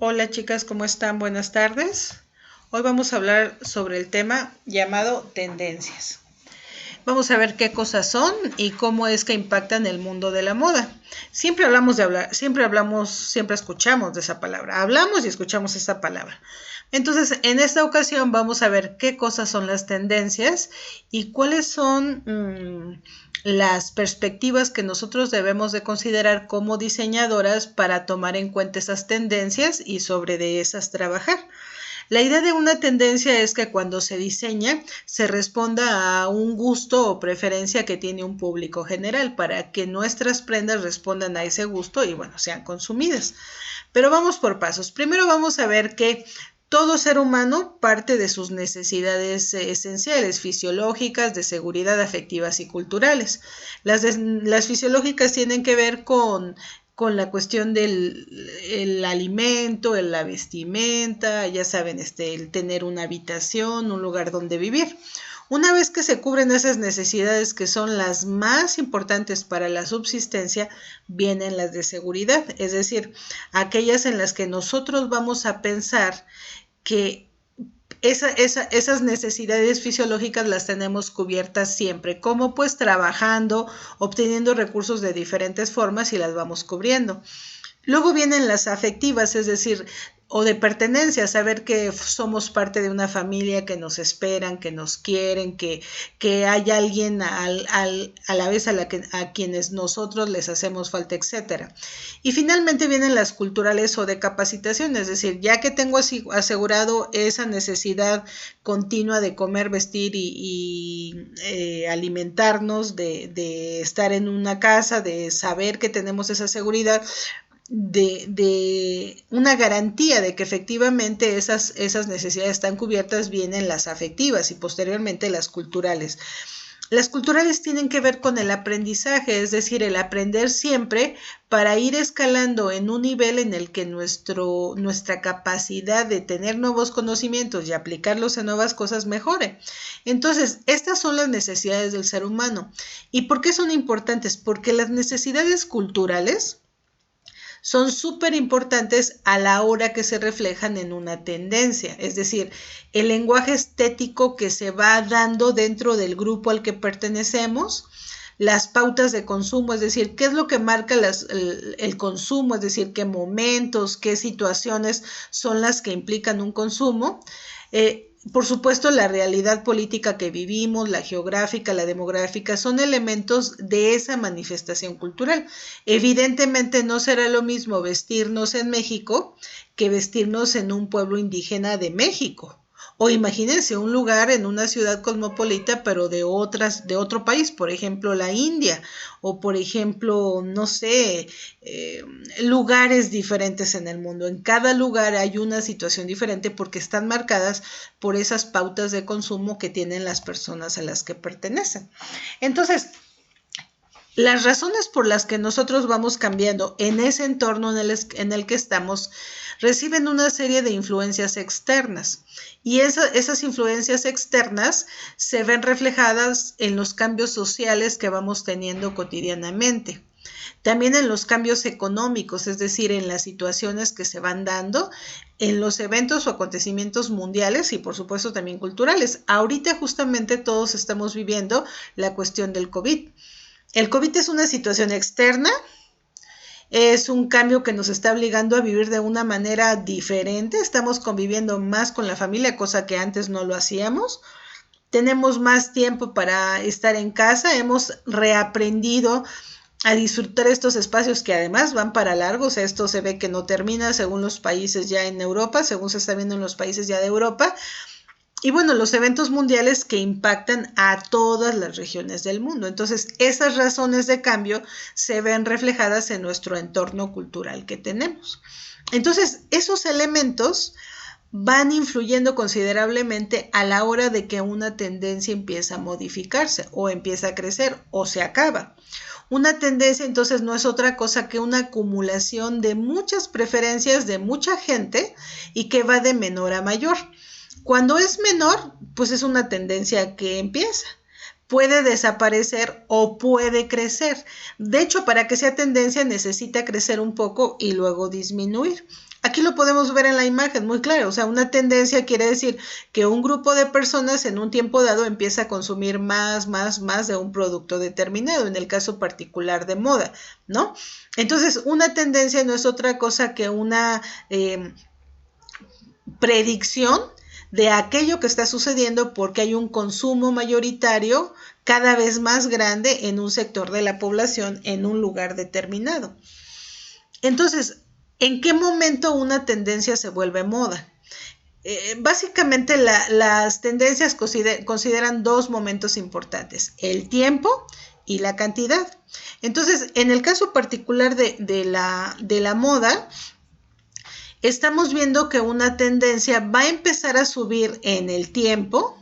Hola chicas, ¿cómo están? Buenas tardes. Hoy vamos a hablar sobre el tema llamado tendencias. Vamos a ver qué cosas son y cómo es que impactan el mundo de la moda. Siempre escuchamos de esa palabra. Hablamos y escuchamos esa palabra. Entonces, en esta ocasión vamos a ver qué cosas son las tendencias y cuáles son las perspectivas que nosotros debemos de considerar como diseñadoras para tomar en cuenta esas tendencias y sobre de esas trabajar. La idea de una tendencia es que cuando se diseña se responda a un gusto o preferencia que tiene un público general para que nuestras prendas respondan a ese gusto y sean consumidas. Pero vamos por pasos. Primero vamos a ver que todo ser humano parte de sus necesidades esenciales, fisiológicas, de seguridad, afectivas y culturales. Las fisiológicas tienen que ver con la cuestión del alimento, la vestimenta, ya saben, el tener una habitación, un lugar donde vivir. Una vez que se cubren esas necesidades que son las más importantes para la subsistencia, vienen las de seguridad, es decir, aquellas en las que nosotros vamos a pensar que esas necesidades fisiológicas las tenemos cubiertas siempre, como pues trabajando, obteniendo recursos de diferentes formas y las vamos cubriendo. Luego vienen las afectivas, es decir, o de pertenencia, saber que somos parte de una familia, que nos esperan, que nos quieren, que hay alguien a la vez a quienes nosotros les hacemos falta, etc. Y finalmente vienen las culturales o de capacitación, es decir, ya que tengo asegurado esa necesidad continua de comer, vestir y alimentarnos, de estar en una casa, de saber que tenemos esa seguridad, de una garantía de que efectivamente esas necesidades están cubiertas, vienen las afectivas y posteriormente las culturales. Las culturales tienen que ver con el aprendizaje, es decir, el aprender siempre para ir escalando en un nivel en el que nuestra capacidad de tener nuevos conocimientos y aplicarlos a nuevas cosas mejore. Entonces, estas son las necesidades del ser humano. ¿Y por qué son importantes? Porque las necesidades culturales son súper importantes a la hora que se reflejan en una tendencia, es decir, el lenguaje estético que se va dando dentro del grupo al que pertenecemos, las pautas de consumo, es decir, qué es lo que marca el consumo, es decir, qué momentos, qué situaciones son las que implican un consumo. Por supuesto, la realidad política que vivimos, la geográfica, la demográfica, son elementos de esa manifestación cultural. Evidentemente no será lo mismo vestirnos en México que vestirnos en un pueblo indígena de México. O imagínense un lugar en una ciudad cosmopolita, pero de otro país, por ejemplo, la India, o por ejemplo, no sé, lugares diferentes en el mundo. En cada lugar hay una situación diferente porque están marcadas por esas pautas de consumo que tienen las personas a las que pertenecen. Entonces, las razones por las que nosotros vamos cambiando en ese entorno en el que estamos reciben una serie de influencias externas y esas influencias externas se ven reflejadas en los cambios sociales que vamos teniendo cotidianamente. También en los cambios económicos, es decir, en las situaciones que se van dando, en los eventos o acontecimientos mundiales y por supuesto también culturales. Ahorita justamente todos estamos viviendo la cuestión del COVID. El COVID es una situación externa, es un cambio que nos está obligando a vivir de una manera diferente, estamos conviviendo más con la familia, cosa que antes no lo hacíamos. Tenemos más tiempo para estar en casa, hemos reaprendido a disfrutar estos espacios que además van para largos. Esto se ve que no termina según los países ya en Europa, según se está viendo en los países ya de Europa. Y los eventos mundiales que impactan a todas las regiones del mundo. Entonces, esas razones de cambio se ven reflejadas en nuestro entorno cultural que tenemos. Entonces, esos elementos van influyendo considerablemente a la hora de que una tendencia empieza a modificarse o empieza a crecer o se acaba. Una tendencia entonces no es otra cosa que una acumulación de muchas preferencias de mucha gente y que va de menor a mayor. Cuando es menor, pues es una tendencia que empieza. Puede desaparecer o puede crecer. De hecho, para que sea tendencia necesita crecer un poco y luego disminuir. Aquí lo podemos ver en la imagen muy claro, o sea, una tendencia quiere decir que un grupo de personas en un tiempo dado empieza a consumir más de un producto determinado, en el caso particular de moda, ¿no? Entonces, una tendencia no es otra cosa que una predicción de aquello que está sucediendo porque hay un consumo mayoritario cada vez más grande en un sector de la población en un lugar determinado. Entonces, ¿en qué momento una tendencia se vuelve moda? Básicamente las tendencias consideran dos momentos importantes, el tiempo y la cantidad. Entonces, en el caso particular de la moda, estamos viendo que una tendencia va a empezar a subir en el tiempo,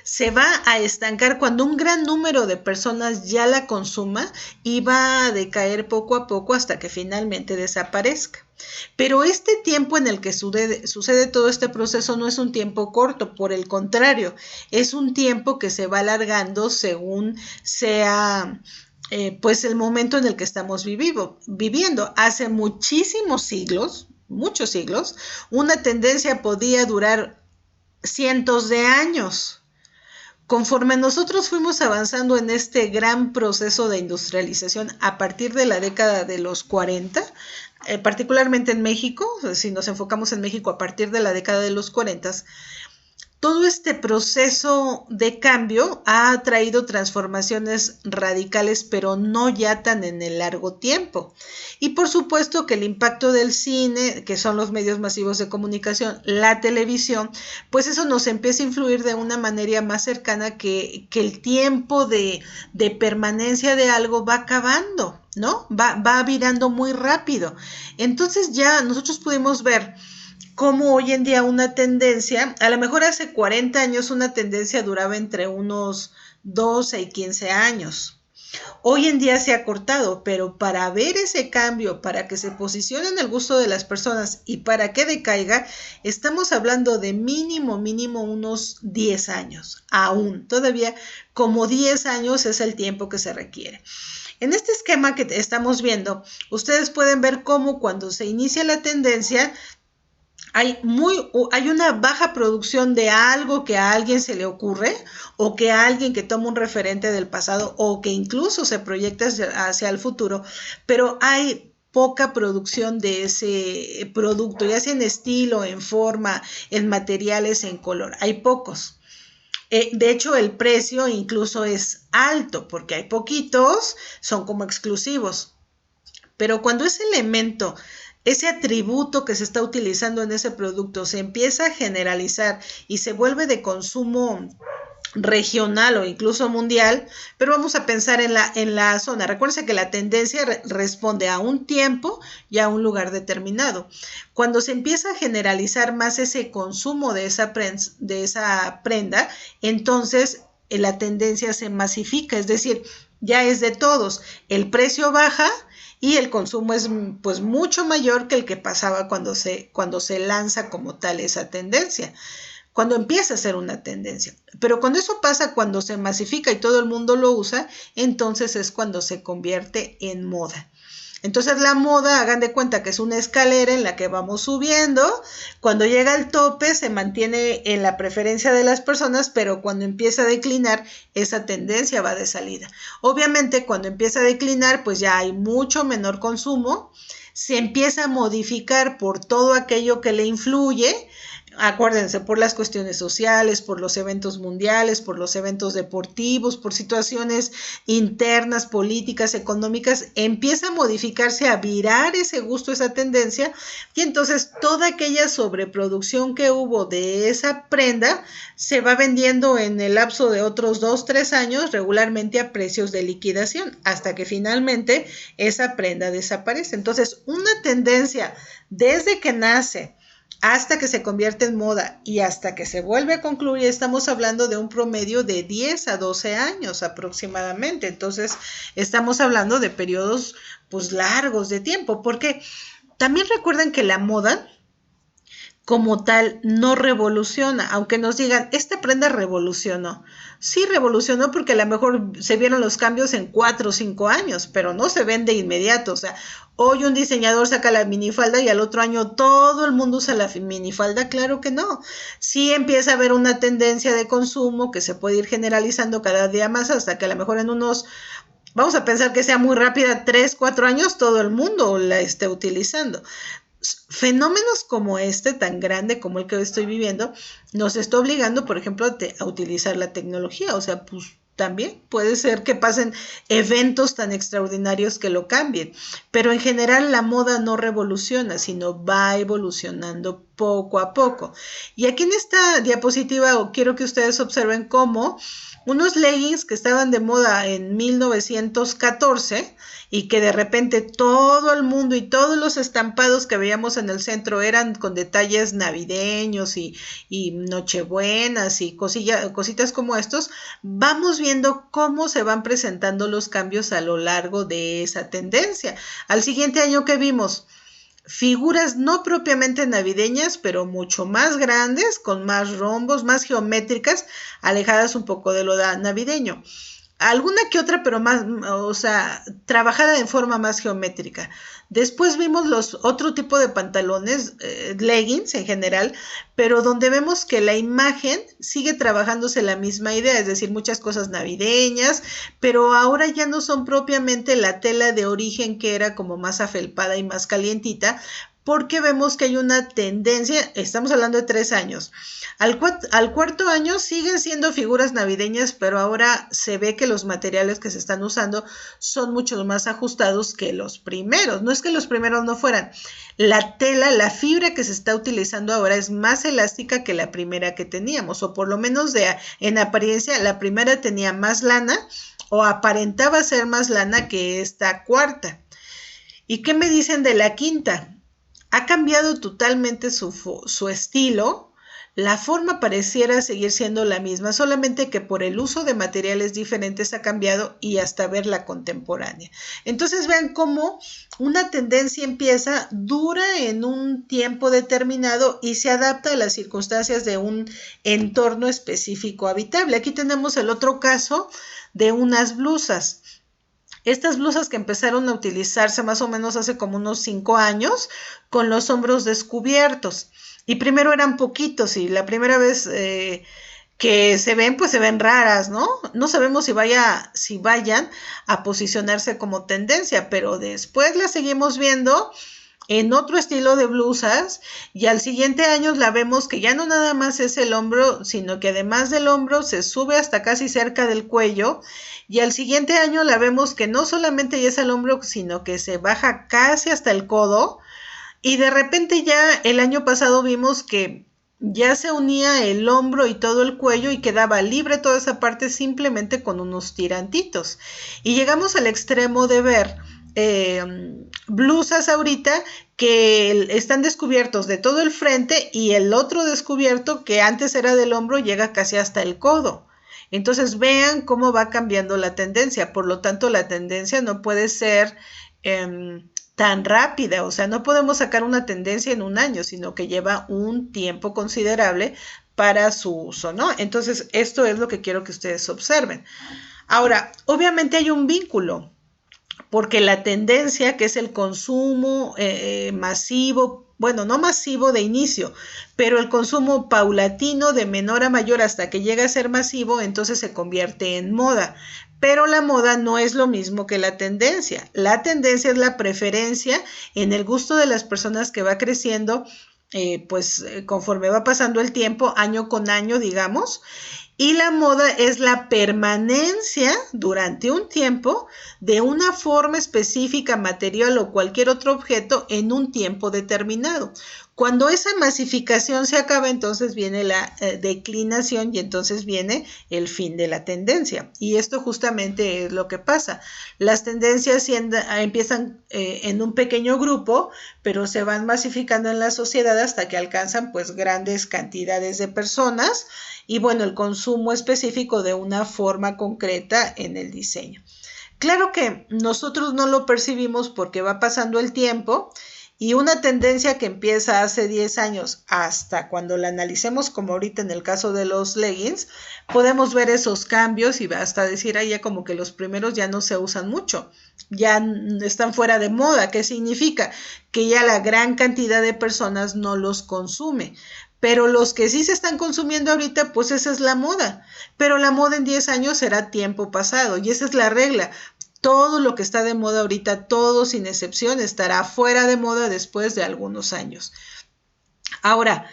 se va a estancar cuando un gran número de personas ya la consuma y va a decaer poco a poco hasta que finalmente desaparezca. Pero este tiempo en el que sucede todo este proceso no es un tiempo corto, por el contrario, es un tiempo que se va alargando según sea pues el momento en el que estamos viviendo. Hace muchos siglos, una tendencia podía durar cientos de años. Conforme nosotros fuimos avanzando en este gran proceso de industrialización a partir de la década de los 40, particularmente en México, si nos enfocamos en México a partir de la década de los 40, todo este proceso de cambio ha traído transformaciones radicales, pero no ya tan en el largo tiempo. Y por supuesto que el impacto del cine, que son los medios masivos de comunicación, la televisión, pues eso nos empieza a influir de una manera más cercana que el tiempo de permanencia de algo va acabando, ¿no? Va virando muy rápido. Entonces ya nosotros pudimos ver como hoy en día una tendencia, a lo mejor hace 40 años una tendencia duraba entre unos 12 y 15 años. Hoy en día se ha cortado, pero para ver ese cambio, para que se posicione en el gusto de las personas y para que decaiga, estamos hablando de mínimo unos 10 años. Aún, todavía como 10 años es el tiempo que se requiere. En este esquema que estamos viendo, ustedes pueden ver cómo cuando se inicia la tendencia, hay una baja producción de algo que a alguien se le ocurre o que a alguien que toma un referente del pasado o que incluso se proyecta hacia el futuro, pero hay poca producción de ese producto, ya sea en estilo, en forma, en materiales, en color. Hay pocos. De hecho, el precio incluso es alto porque hay poquitos, son como exclusivos. Pero cuando ese elemento, ese atributo que se está utilizando en ese producto se empieza a generalizar y se vuelve de consumo regional o incluso mundial, pero vamos a pensar en la zona. Recuerden que la tendencia responde a un tiempo y a un lugar determinado. Cuando se empieza a generalizar más ese consumo de esa prenda, entonces la tendencia se masifica, es decir, ya es de todos. El precio baja y el consumo es pues mucho mayor que el que pasaba cuando se lanza como tal esa tendencia, cuando empieza a ser una tendencia. Pero cuando eso pasa, cuando se masifica y todo el mundo lo usa, entonces es cuando se convierte en moda. Entonces la moda, hagan de cuenta que es una escalera en la que vamos subiendo, cuando llega al tope se mantiene en la preferencia de las personas, pero cuando empieza a declinar, esa tendencia va de salida. Obviamente cuando empieza a declinar, pues ya hay mucho menor consumo, se empieza a modificar por todo aquello que le influye. Acuérdense, por las cuestiones sociales, por los eventos mundiales, por los eventos deportivos, por situaciones internas, políticas, económicas, empieza a modificarse, a virar ese gusto, esa tendencia, y entonces toda aquella sobreproducción que hubo de esa prenda se va vendiendo en el lapso de otros 2-3 años regularmente a precios de liquidación, hasta que finalmente esa prenda desaparece. Entonces, una tendencia desde que nace hasta que se convierte en moda y hasta que se vuelve a concluir, estamos hablando de un promedio de 10 a 12 años aproximadamente. Entonces, estamos hablando de periodos pues largos de tiempo, porque también recuerden que la moda como tal no revoluciona, aunque nos digan, esta prenda revolucionó. Sí revolucionó porque a lo mejor se vieron los cambios en 4 o 5 años, pero no se ven de inmediato. O sea, hoy un diseñador saca la minifalda y al otro año todo el mundo usa la minifalda. Claro que no. Sí empieza a haber una tendencia de consumo que se puede ir generalizando cada día más hasta que a lo mejor en unos, vamos a pensar que sea muy rápida, 3, 4 años, todo el mundo la esté utilizando. Fenómenos como este, tan grande como el que hoy estoy viviendo, nos está obligando, por ejemplo, a utilizar la tecnología. O sea, pues también puede ser que pasen eventos tan extraordinarios que lo cambien. Pero en general la moda no revoluciona, sino va evolucionando poco a poco. Y aquí en esta diapositiva quiero que ustedes observen cómo unos leggings que estaban de moda en 1914 y que de repente todo el mundo y todos los estampados que veíamos en el centro eran con detalles navideños y nochebuenas y cositas como estos, vamos viendo cómo se van presentando los cambios a lo largo de esa tendencia. Al siguiente año que vimos, figuras no propiamente navideñas, pero mucho más grandes, con más rombos, más geométricas, alejadas un poco de lo navideño. Alguna que otra, pero más, o sea, trabajada en forma más geométrica. Después vimos los otro tipo de pantalones, leggings en general, pero donde vemos que la imagen sigue trabajándose la misma idea, es decir, muchas cosas navideñas, pero ahora ya no son propiamente la tela de origen que era como más afelpada y más calientita, porque vemos que hay una tendencia, estamos hablando de 3 años. Al cuarto año siguen siendo figuras navideñas, pero ahora se ve que los materiales que se están usando son mucho más ajustados que los primeros. No es que los primeros no fueran. La tela, la fibra que se está utilizando ahora es más elástica que la primera que teníamos, o por lo menos en apariencia la primera tenía más lana o aparentaba ser más lana que esta cuarta. ¿Y qué me dicen de la quinta? Ha cambiado totalmente su estilo. La forma pareciera seguir siendo la misma, solamente que por el uso de materiales diferentes ha cambiado y hasta verla contemporánea. Entonces vean cómo una tendencia empieza, dura en un tiempo determinado y se adapta a las circunstancias de un entorno específico habitable. Aquí tenemos el otro caso de unas blusas. Estas blusas que empezaron a utilizarse más o menos hace como unos 5 años con los hombros descubiertos. Y primero eran poquitos y la primera vez que se ven, pues se ven raras, ¿no? No sabemos si vayan a posicionarse como tendencia, pero después las seguimos viendo en otro estilo de blusas y al siguiente año la vemos que ya no nada más es el hombro, sino que además del hombro se sube hasta casi cerca del cuello y al siguiente año la vemos que no solamente ya es el hombro, sino que se baja casi hasta el codo y de repente ya el año pasado vimos que ya se unía el hombro y todo el cuello y quedaba libre toda esa parte simplemente con unos tirantitos. Y llegamos al extremo de ver blusas ahorita que están descubiertos de todo el frente y el otro descubierto que antes era del hombro llega casi hasta el codo. Entonces vean cómo va cambiando la tendencia. Por lo tanto, la tendencia no puede ser tan rápida, o sea, no podemos sacar una tendencia en un año, sino que lleva un tiempo considerable para su uso, ¿no? Entonces, esto es lo que quiero que ustedes observen. Ahora, obviamente hay un vínculo, porque la tendencia, que es el consumo masivo, bueno, no masivo de inicio, pero el consumo paulatino de menor a mayor hasta que llega a ser masivo, entonces se convierte en moda. Pero la moda no es lo mismo que la tendencia. La tendencia es la preferencia en el gusto de las personas que va creciendo, conforme va pasando el tiempo, año con año, digamos. Y la moda es la permanencia durante un tiempo de una forma específica, material o cualquier otro objeto en un tiempo determinado. Cuando esa masificación se acaba, entonces viene la declinación y entonces viene el fin de la tendencia. Y esto justamente es lo que pasa. Las tendencias empiezan en un pequeño grupo, pero se van masificando en la sociedad hasta que alcanzan pues grandes cantidades de personas y bueno, el consumo específico de una forma concreta en el diseño. Claro que nosotros no lo percibimos porque va pasando el tiempo Y una tendencia que empieza hace 10 años hasta cuando la analicemos, como ahorita en el caso de los leggings, podemos ver esos cambios y hasta decir, ya como que los primeros ya no se usan mucho, ya están fuera de moda. ¿Qué significa? Que ya la gran cantidad de personas no los consume. Pero los que sí se están consumiendo ahorita, pues esa es la moda. Pero la moda en 10 años será tiempo pasado y esa es la regla. Todo lo que está de moda ahorita, todo sin excepción, estará fuera de moda después de algunos años. Ahora,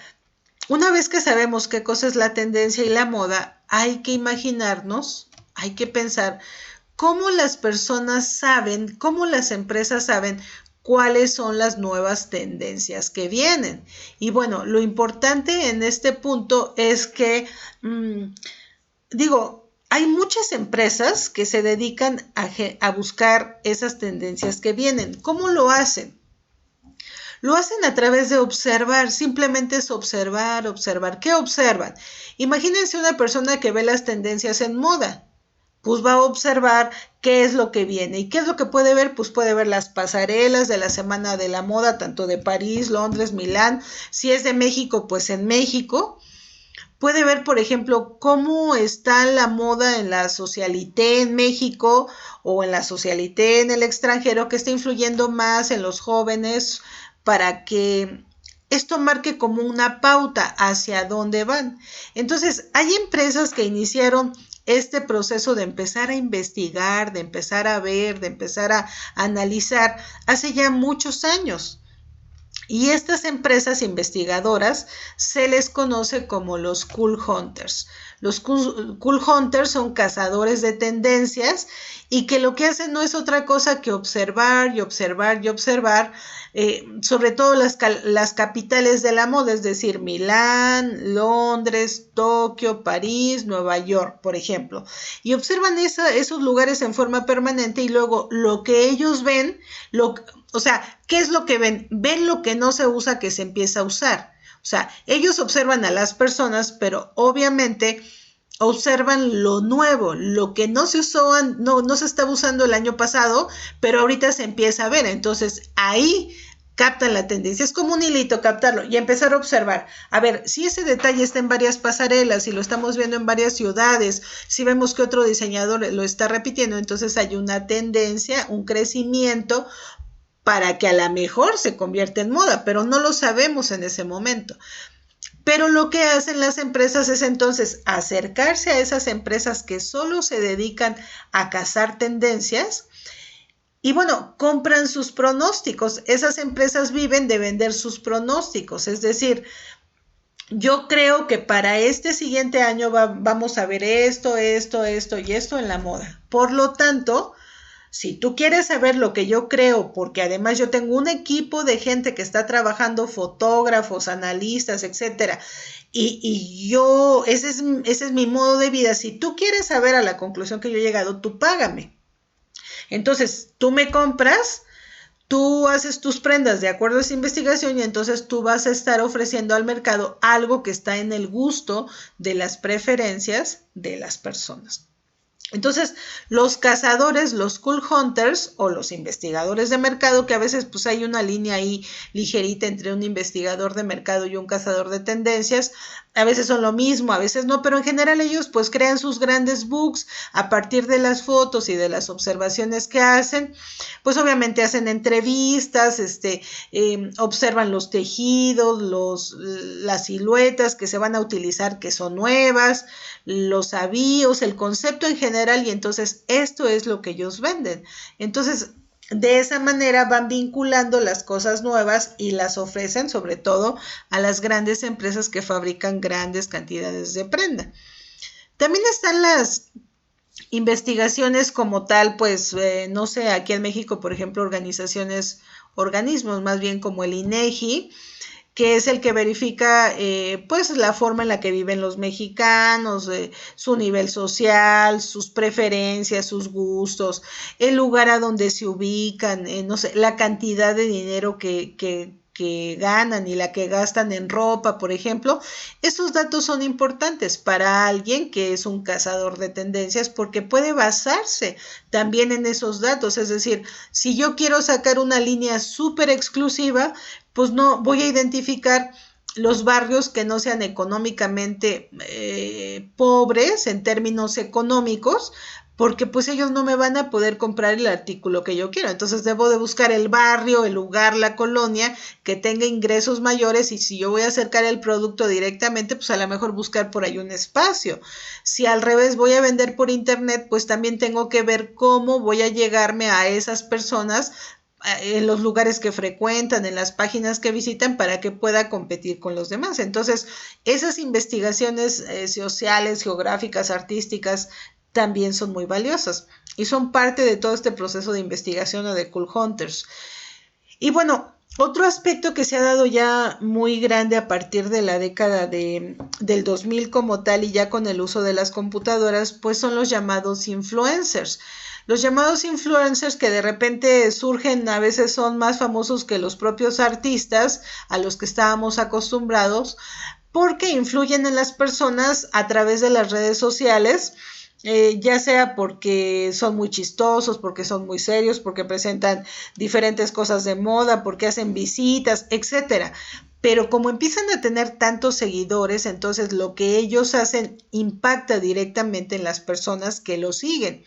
una vez que sabemos qué cosa es la tendencia y la moda, hay que imaginarnos, hay que pensar cómo las personas saben, cómo las empresas saben cuáles son las nuevas tendencias que vienen. Y bueno, lo importante en este punto es que, hay muchas empresas que se dedican a buscar esas tendencias que vienen. ¿Cómo lo hacen? Lo hacen a través de observar, simplemente es observar, observar. ¿Qué observan? Imagínense una persona que ve las tendencias en moda. Pues va a observar qué es lo que viene. ¿Y qué es lo que puede ver? Pues puede ver las pasarelas de la Semana de la Moda, tanto de París, Londres, Milán. Si es de México, pues en México. Puede ver, por ejemplo, cómo está la moda en la socialité en México o en la socialité en el extranjero, que está influyendo más en los jóvenes para que esto marque como una pauta hacia dónde van. Entonces, hay empresas que iniciaron este proceso de empezar a investigar, de empezar a ver, de empezar a analizar hace ya muchos años. Y estas empresas investigadoras se les conoce como los Cool Hunters. Los Cool Hunters son cazadores de tendencias y que lo que hacen no es otra cosa que observar y observar y observar, sobre todo las capitales de la moda, es decir, Milán, Londres, Tokio, París, Nueva York, por ejemplo. Y observan esos lugares en forma permanente y luego lo que ellos ven, o sea, ¿qué es lo que ven? Ven lo que no se usa, que se empieza a usar. O sea, ellos observan a las personas, pero obviamente observan lo nuevo, lo que no se usó, no se estaba usando el año pasado, pero ahorita se empieza a ver. Entonces, ahí captan la tendencia. Es como un hilito captarlo y empezar a observar. A ver, si ese detalle está en varias pasarelas, si lo estamos viendo en varias ciudades, si vemos que otro diseñador lo está repitiendo, entonces hay una tendencia, un crecimiento para que a lo mejor se convierta en moda, pero no lo sabemos en ese momento. Pero lo que hacen las empresas es entonces acercarse a esas empresas que solo se dedican a cazar tendencias y bueno, compran sus pronósticos. Esas empresas viven de vender sus pronósticos, es decir, yo creo que para este siguiente año vamos a ver esto y esto en la moda. Por lo tanto, si tú quieres saber lo que yo creo, porque además yo tengo un equipo de gente que está trabajando, fotógrafos, analistas, etcétera, ese es mi modo de vida. Si tú quieres saber a la conclusión que yo he llegado, tú págame. Entonces, tú me compras, tú haces tus prendas de acuerdo a esa investigación y entonces tú vas a estar ofreciendo al mercado algo que está en el gusto de las preferencias de las personas. Entonces, los cazadores, los Cool Hunters o los investigadores de mercado, que a veces pues hay una línea ahí ligerita entre un investigador de mercado y un cazador de tendencias, a veces son lo mismo, a veces no, pero en general ellos pues crean sus grandes books a partir de las fotos y de las observaciones que hacen, pues obviamente hacen entrevistas, observan los tejidos, las siluetas que se van a utilizar que son nuevas, los avíos, el concepto en general, y entonces esto es lo que ellos venden. Entonces, de esa manera van vinculando las cosas nuevas y las ofrecen sobre todo a las grandes empresas que fabrican grandes cantidades de prenda. También están las investigaciones como tal, pues no sé, aquí en México, por ejemplo, organismos más bien como el INEGI, que es el que verifica pues la forma en la que viven los mexicanos, su nivel social, sus preferencias, sus gustos, el lugar a donde se ubican, no sé, la cantidad de dinero que que ganan y la que gastan en ropa, por ejemplo, esos datos son importantes para alguien que es un cazador de tendencias porque puede basarse también en esos datos. Es decir, si yo quiero sacar una línea súper exclusiva, pues no voy a identificar los barrios que no sean económicamente pobres en términos económicos, porque pues ellos no me van a poder comprar el artículo que yo quiero. Entonces debo de buscar el barrio, el lugar, la colonia que tenga ingresos mayores, y si yo voy a acercar el producto directamente, pues a lo mejor buscar por ahí un espacio. Si al revés voy a vender por internet, pues también tengo que ver cómo voy a llegarme a esas personas en los lugares que frecuentan, en las páginas que visitan, para que pueda competir con los demás. Entonces, esas investigaciones sociales, geográficas, artísticas, también son muy valiosas y son parte de todo este proceso de investigación o de Cool Hunters. Y bueno, otro aspecto que se ha dado ya muy grande a partir de la década del 2000 como tal, y ya con el uso de las computadoras, pues son los llamados influencers. Los llamados influencers, que de repente surgen, a veces son más famosos que los propios artistas a los que estábamos acostumbrados, porque influyen en las personas a través de las redes sociales. Ya sea porque son muy chistosos, porque son muy serios, porque presentan diferentes cosas de moda, porque hacen visitas, etcétera. Pero como empiezan a tener tantos seguidores, entonces lo que ellos hacen impacta directamente en las personas que los siguen.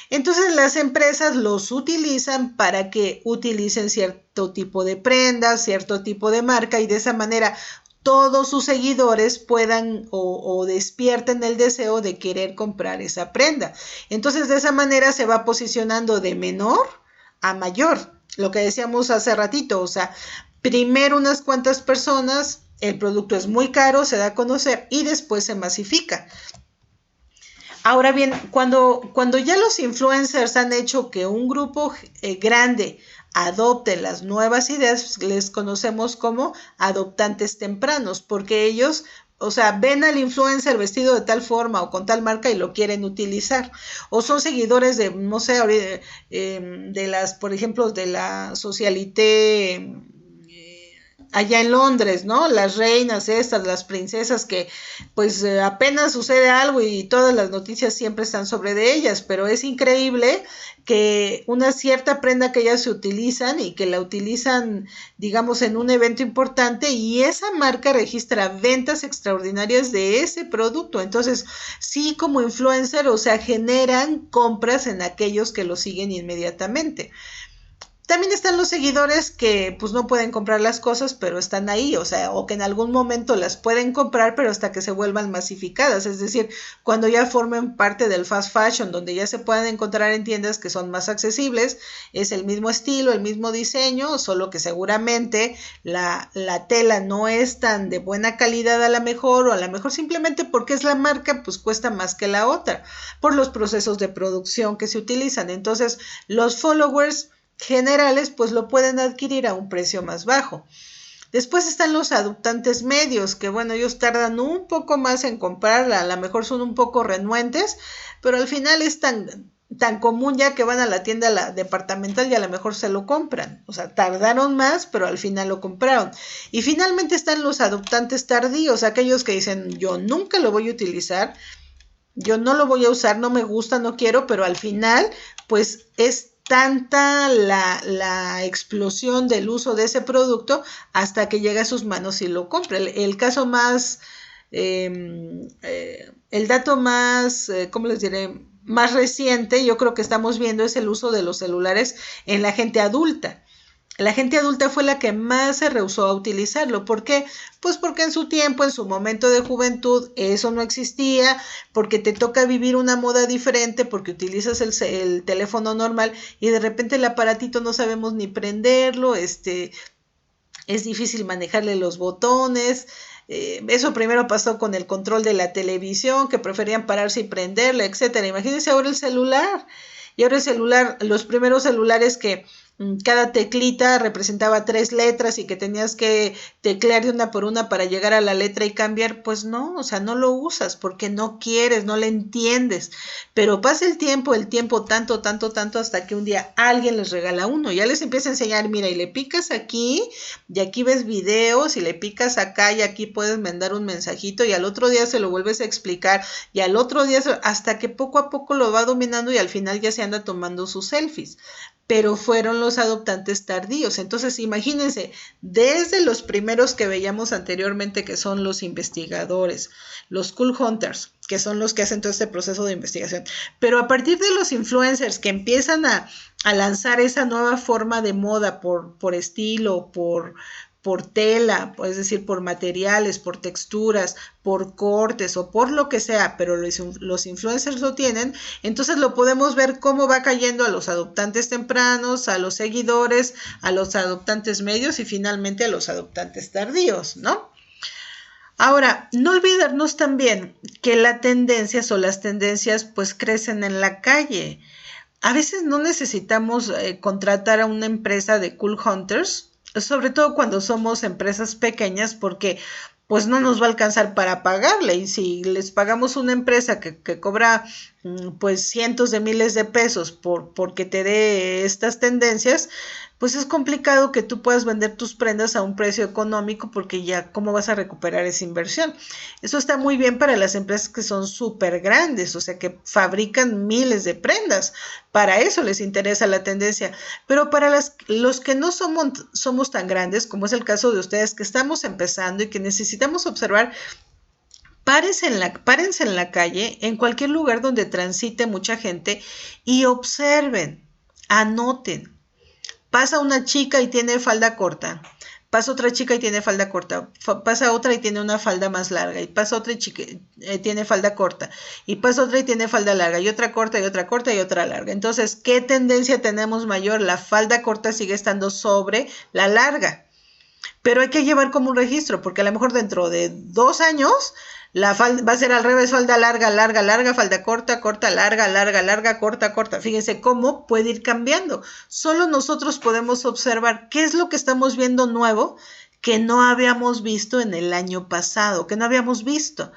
Entonces las empresas los utilizan para que utilicen cierto tipo de prendas, cierto tipo de marca, y de esa manera todos sus seguidores puedan o despierten el deseo de querer comprar esa prenda. Entonces de esa manera se va posicionando de menor a mayor. Lo que decíamos hace ratito, o sea, primero unas cuantas personas, el producto es muy caro, se da a conocer y después se masifica. Ahora bien, cuando ya los influencers han hecho que un grupo grande adopte las nuevas ideas, les conocemos como adoptantes tempranos, porque ellos, o sea, ven al influencer vestido de tal forma o con tal marca y lo quieren utilizar. O son seguidores de, no sé, de las, por ejemplo, de la Socialité allá en Londres, ¿no? Las reinas estas, las princesas que pues apenas sucede algo y todas las noticias siempre están sobre de ellas, pero es increíble que una cierta prenda que ellas se utilizan y que la utilizan, digamos, en un evento importante, y esa marca registra ventas extraordinarias de ese producto. Entonces, sí, como influencer, o sea, generan compras en aquellos que lo siguen inmediatamente. También están los seguidores que pues no pueden comprar las cosas, pero están ahí, o sea, o que en algún momento las pueden comprar, pero hasta que se vuelvan masificadas, es decir, cuando ya formen parte del fast fashion, donde ya se puedan encontrar en tiendas que son más accesibles, es el mismo estilo, el mismo diseño, solo que seguramente la tela no es tan de buena calidad a la mejor, o a la mejor simplemente porque es la marca, pues cuesta más que la otra, por los procesos de producción que se utilizan. Entonces, los followers generales pues lo pueden adquirir a un precio más bajo. Después están los adoptantes medios, que bueno, ellos tardan un poco más en comprarla, a lo mejor son un poco renuentes, pero al final es tan común ya que van a la tienda departamental y a lo mejor se lo compran. O sea, tardaron más, pero al final lo compraron. Y finalmente están los adoptantes tardíos, aquellos que dicen, yo nunca lo voy a utilizar, yo no lo voy a usar, no me gusta, no quiero, pero al final pues es tanta la explosión del uso de ese producto hasta que llega a sus manos y lo compra. El caso más, el dato más, ¿cómo les diré? Más reciente, yo creo que estamos viendo, es el uso de los celulares en la gente adulta. La gente adulta fue la que más se rehusó a utilizarlo. ¿Por qué? Pues porque en su tiempo, en su momento de juventud, eso no existía, porque te toca vivir una moda diferente, porque utilizas el teléfono normal y de repente el aparatito no sabemos ni prenderlo, es difícil manejarle los botones. Eso primero pasó con el control de la televisión, que preferían pararse y prenderla, etcétera. Imagínense ahora el celular. Y ahora el celular, los primeros celulares que cada teclita representaba 3 letras y que tenías que teclear de una por una para llegar a la letra y cambiar, pues no, o sea, no lo usas porque no quieres, no le entiendes. Pero pasa el tiempo tanto, tanto, tanto, hasta que un día alguien les regala uno, ya les empieza a enseñar, mira, y le picas aquí, y aquí ves videos, y le picas acá, y aquí puedes mandar un mensajito, y al otro día se lo vuelves a explicar, y al otro día, hasta que poco a poco lo va dominando, y al final ya se anda tomando sus selfies. Pero fueron los adoptantes tardíos. Entonces, imagínense, desde los primeros que veíamos anteriormente, que son los investigadores, los cool hunters, que son los que hacen todo este proceso de investigación, pero a partir de los influencers que empiezan a lanzar esa nueva forma de moda por estilo, por tela, es decir, por materiales, por texturas, por cortes o por lo que sea, pero los influencers lo tienen, entonces lo podemos ver cómo va cayendo a los adoptantes tempranos, a los seguidores, a los adoptantes medios y finalmente a los adoptantes tardíos, ¿no? Ahora, no olvidarnos también que las tendencias pues crecen en la calle. A veces no necesitamos contratar a una empresa de cool hunters, sobre todo cuando somos empresas pequeñas, porque pues no nos va a alcanzar para pagarle, y si les pagamos una empresa que cobra pues cientos de miles de pesos porque te dé estas tendencias, pues es complicado que tú puedas vender tus prendas a un precio económico, porque ya cómo vas a recuperar esa inversión. Eso está muy bien para las empresas que son súper grandes, o sea, que fabrican miles de prendas. Para eso les interesa la tendencia. Pero para los que no somos tan grandes, como es el caso de ustedes, que estamos empezando y que necesitamos observar, párense en la calle, en cualquier lugar donde transite mucha gente, y observen, anoten. Pasa una chica y tiene falda corta. Pasa otra chica y tiene falda corta. Pasa otra y tiene una falda más larga. Y pasa otra chica tiene falda corta. Y pasa otra y tiene falda larga. Y otra corta y otra corta y otra larga. Entonces, ¿qué tendencia tenemos mayor? La falda corta sigue estando sobre la larga. Pero hay que llevar como un registro, porque a lo mejor dentro de 2 años la falda va a ser al revés: falda larga, larga, larga, falda corta, corta, larga, larga, larga, corta, corta. Fíjense cómo puede ir cambiando. Solo nosotros podemos observar qué es lo que estamos viendo nuevo que no habíamos visto en el año pasado, que no habíamos visto.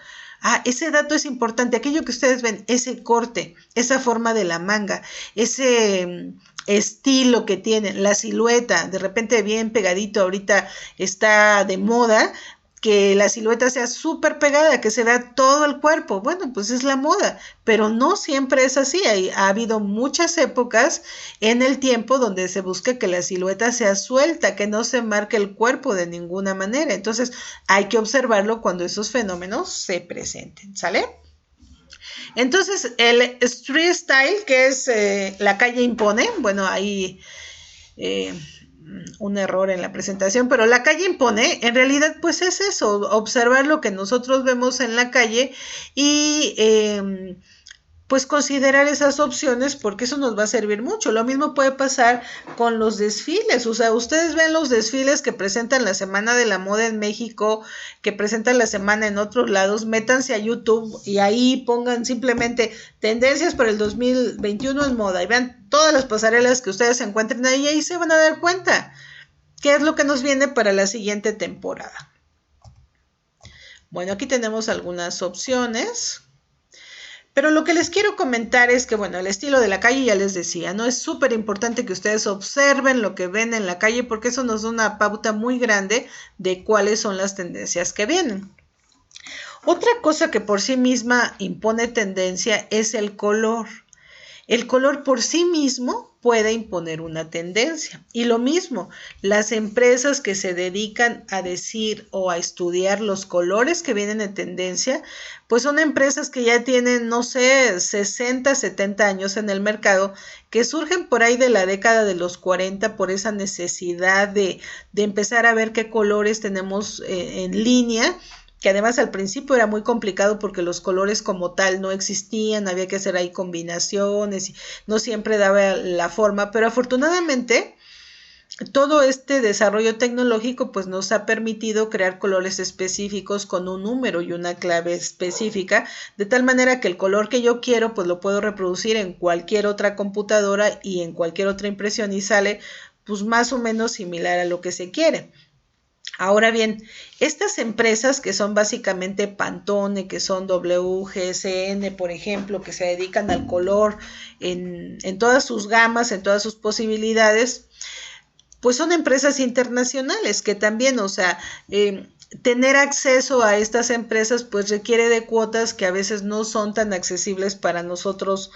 Ese dato es importante. Aquello que ustedes ven, ese corte, esa forma de la manga, ese estilo que tienen, la silueta, de repente bien pegadito, ahorita está de moda que la silueta sea súper pegada, que se vea todo el cuerpo. Bueno, pues es la moda, pero no siempre es así. Ha habido muchas épocas en el tiempo donde se busca que la silueta sea suelta, que no se marque el cuerpo de ninguna manera. Entonces hay que observarlo cuando esos fenómenos se presenten, ¿sale? Entonces el street style, que es la calle impone, bueno, ahí un error en la presentación, pero la calle impone, en realidad pues es eso, observar lo que nosotros vemos en la calle y pues considerar esas opciones, porque eso nos va a servir mucho. Lo mismo puede pasar con los desfiles. O sea, ustedes ven los desfiles que presentan la Semana de la Moda en México, que presentan la semana en otros lados. Métanse a YouTube y ahí pongan simplemente tendencias para el 2021 en moda y vean todas las pasarelas que ustedes encuentren ahí, y ahí se van a dar cuenta qué es lo que nos viene para la siguiente temporada. Bueno, aquí tenemos algunas opciones. Pero lo que les quiero comentar es que, bueno, el estilo de la calle ya les decía, ¿no? Es súper importante que ustedes observen lo que ven en la calle, porque eso nos da una pauta muy grande de cuáles son las tendencias que vienen. Otra cosa que por sí misma impone tendencia es el color. El color por sí mismo puede imponer una tendencia. Y lo mismo, las empresas que se dedican a decir o a estudiar los colores que vienen en tendencia, pues son empresas que ya tienen, no sé, 60, 70 años en el mercado, que surgen por ahí de la década de los 40 por esa necesidad de empezar a ver qué colores tenemos en línea, que además al principio era muy complicado porque los colores como tal no existían, había que hacer ahí combinaciones, y no siempre daba la forma, pero afortunadamente todo este desarrollo tecnológico pues nos ha permitido crear colores específicos con un número y una clave específica, de tal manera que el color que yo quiero pues lo puedo reproducir en cualquier otra computadora y en cualquier otra impresión y sale pues más o menos similar a lo que se quiere. Ahora bien, estas empresas que son básicamente Pantone, que son WGSN, por ejemplo, que se dedican al color en todas sus gamas, en todas sus posibilidades, pues son empresas internacionales que también, o sea, tener acceso a estas empresas pues requiere de cuotas que a veces no son tan accesibles para nosotros,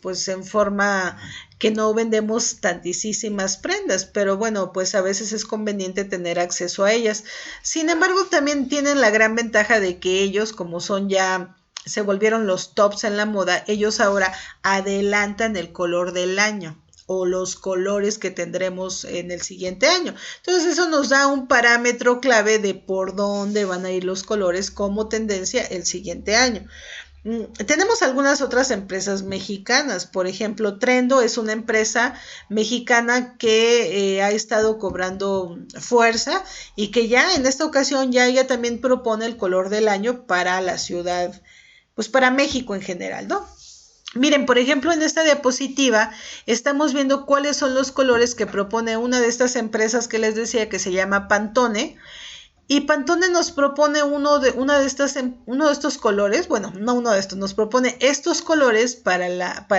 pues en forma que no vendemos tantísimas prendas, pero bueno, pues a veces es conveniente tener acceso a ellas. Sin embargo, también tienen la gran ventaja de que ellos, como son ya, se volvieron los tops en la moda, ellos ahora adelantan el color del año o los colores que tendremos en el siguiente año. Entonces eso nos da un parámetro clave de por dónde van a ir los colores como tendencia el siguiente año. Tenemos algunas otras empresas mexicanas, por ejemplo, Trendo es una empresa mexicana que ha estado cobrando fuerza y que ya en esta ocasión ya ella también propone el color del año para la ciudad, pues para México en general, ¿no? Miren, por ejemplo, en esta diapositiva estamos viendo cuáles son los colores que propone una de estas empresas que les decía que se llama Pantone. Y Pantone nos propone uno de estos colores, bueno, no uno de estos, nos propone estos colores para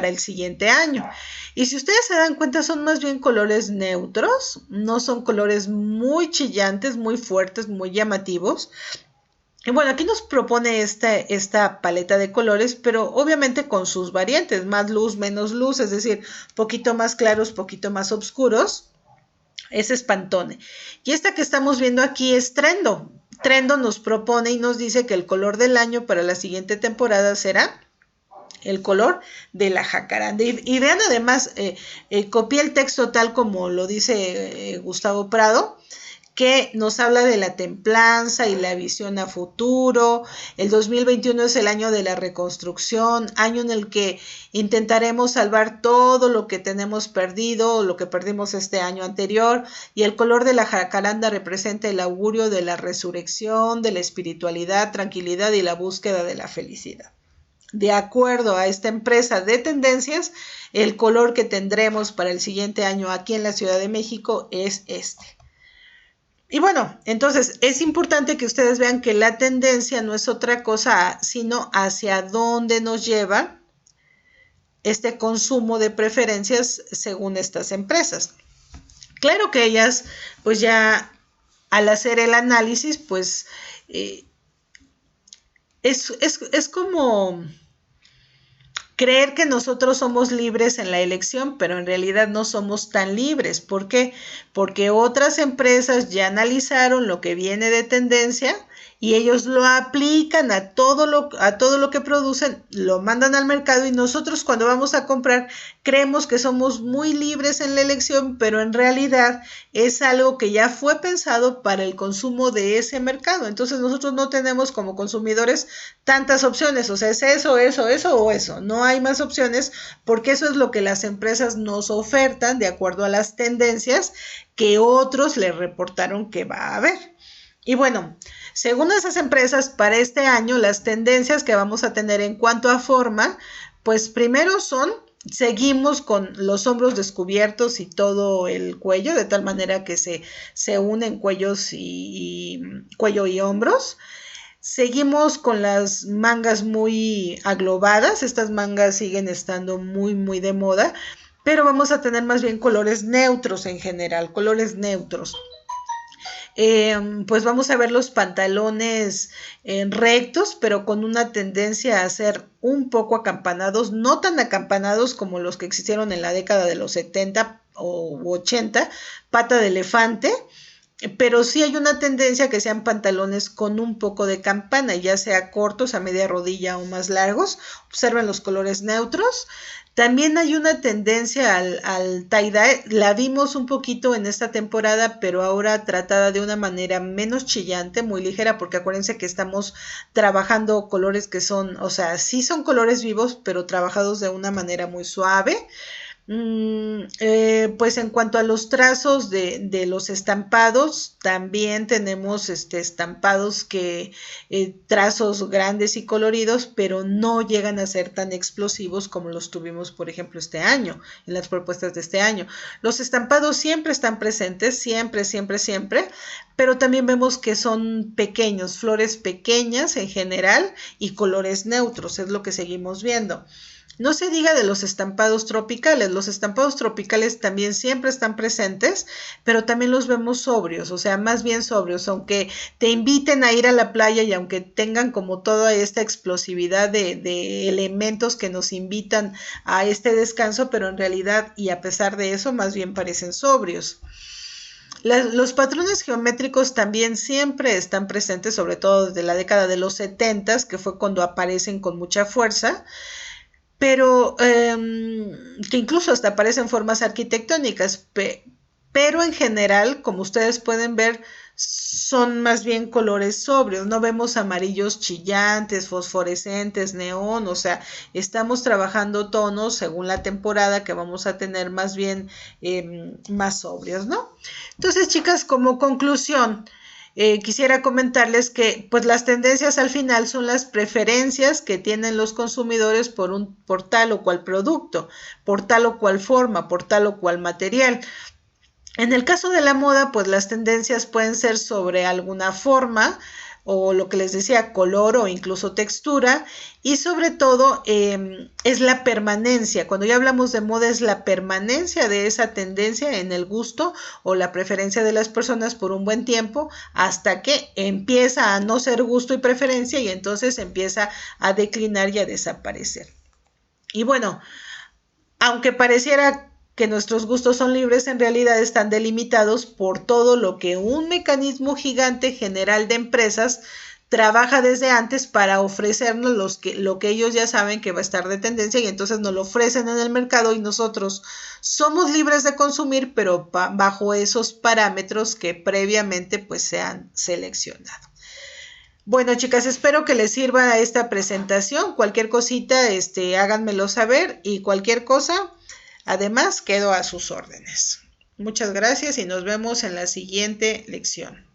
el siguiente año. Y si ustedes se dan cuenta, son más bien colores neutros, no son colores muy chillantes, muy fuertes, muy llamativos. Y bueno, aquí nos propone esta paleta de colores, pero obviamente con sus variantes, más luz, menos luz, es decir, poquito más claros, poquito más oscuros. Ese es Pantone. Y esta que estamos viendo aquí es Trendo. Trendo nos propone y nos dice que el color del año para la siguiente temporada será el color de la jacaranda. Y vean además, copié el texto tal como lo dice Gustavo Prado, que nos habla de la templanza y la visión a futuro. El 2021 es el año de la reconstrucción, año en el que intentaremos salvar todo lo que tenemos perdido, lo que perdimos este año anterior, y el color de la jacaranda representa el augurio de la resurrección, de la espiritualidad, tranquilidad y la búsqueda de la felicidad. De acuerdo a esta empresa de tendencias, el color que tendremos para el siguiente año aquí en la Ciudad de México es este. Y bueno, entonces es importante que ustedes vean que la tendencia no es otra cosa, sino hacia dónde nos lleva este consumo de preferencias según estas empresas. Claro que ellas, pues ya al hacer el análisis, pues es como creer que nosotros somos libres en la elección, pero en realidad no somos tan libres. ¿Por qué? Porque otras empresas ya analizaron lo que viene de tendencia y ellos lo aplican a todo lo que producen, lo mandan al mercado y nosotros cuando vamos a comprar creemos que somos muy libres en la elección, pero en realidad es algo que ya fue pensado para el consumo de ese mercado. Entonces nosotros no tenemos como consumidores tantas opciones, o sea, es eso o eso. No hay más opciones porque eso es lo que las empresas nos ofertan de acuerdo a las tendencias que otros les reportaron que va a haber. Y bueno, según esas empresas, para este año las tendencias que vamos a tener en cuanto a forma, pues primero seguimos con los hombros descubiertos y todo el cuello, de tal manera que se unen cuello y hombros. Seguimos con las mangas muy aglobadas, estas mangas siguen estando muy, muy de moda, pero vamos a tener más bien colores neutros en general, colores neutros. Pues vamos a ver los pantalones rectos, pero con una tendencia a ser un poco acampanados, no tan acampanados como los que existieron en la década de los 70 o 80, pata de elefante, pero sí hay una tendencia a que sean pantalones con un poco de campana, ya sea cortos, a media rodilla o más largos. Observen los colores neutros. También hay una tendencia al tie-dye, la vimos un poquito en esta temporada, pero ahora tratada de una manera menos chillante, muy ligera, porque acuérdense que estamos trabajando colores que son, o sea, sí son colores vivos, pero trabajados de una manera muy suave. Pues en cuanto a los trazos de los estampados, también tenemos estampados que trazos grandes y coloridos, pero no llegan a ser tan explosivos como los tuvimos, por ejemplo, este año, en las propuestas de este año. Los estampados siempre están presentes, siempre, siempre, siempre, pero también vemos que son pequeños, flores pequeñas en general y colores neutros, es lo que seguimos viendo. No se diga de los estampados tropicales. Los estampados tropicales también siempre están presentes, pero también los vemos sobrios, o sea, más bien sobrios, aunque te inviten a ir a la playa y aunque tengan como toda esta explosividad de elementos que nos invitan a este descanso, pero en realidad y a pesar de eso, más bien parecen sobrios. Los patrones geométricos también siempre están presentes, sobre todo desde la década de los 70, que fue cuando aparecen con mucha fuerza, pero que incluso hasta aparecen formas arquitectónicas, pero en general, como ustedes pueden ver, son más bien colores sobrios, no vemos amarillos chillantes, fosforescentes, neón, o sea, estamos trabajando tonos según la temporada que vamos a tener más bien más sobrios, ¿no? Entonces, chicas, como conclusión, quisiera comentarles que pues las tendencias al final son las preferencias que tienen los consumidores por tal o cual producto, por tal o cual forma, por tal o cual material. En el caso de la moda, pues las tendencias pueden ser sobre alguna forma o lo que les decía, color o incluso textura, y sobre todo es la permanencia. Cuando ya hablamos de moda es la permanencia de esa tendencia en el gusto o la preferencia de las personas por un buen tiempo hasta que empieza a no ser gusto y preferencia y entonces empieza a declinar y a desaparecer. Y bueno, aunque pareciera que nuestros gustos son libres, en realidad están delimitados por todo lo que un mecanismo gigante general de empresas trabaja desde antes para ofrecernos lo que ellos ya saben que va a estar de tendencia y entonces nos lo ofrecen en el mercado y nosotros somos libres de consumir, pero bajo esos parámetros que previamente pues se han seleccionado. Bueno, chicas, espero que les sirva esta presentación. Cualquier cosita, háganmelo saber y cualquier cosa, además, quedo a sus órdenes. Muchas gracias y nos vemos en la siguiente lección.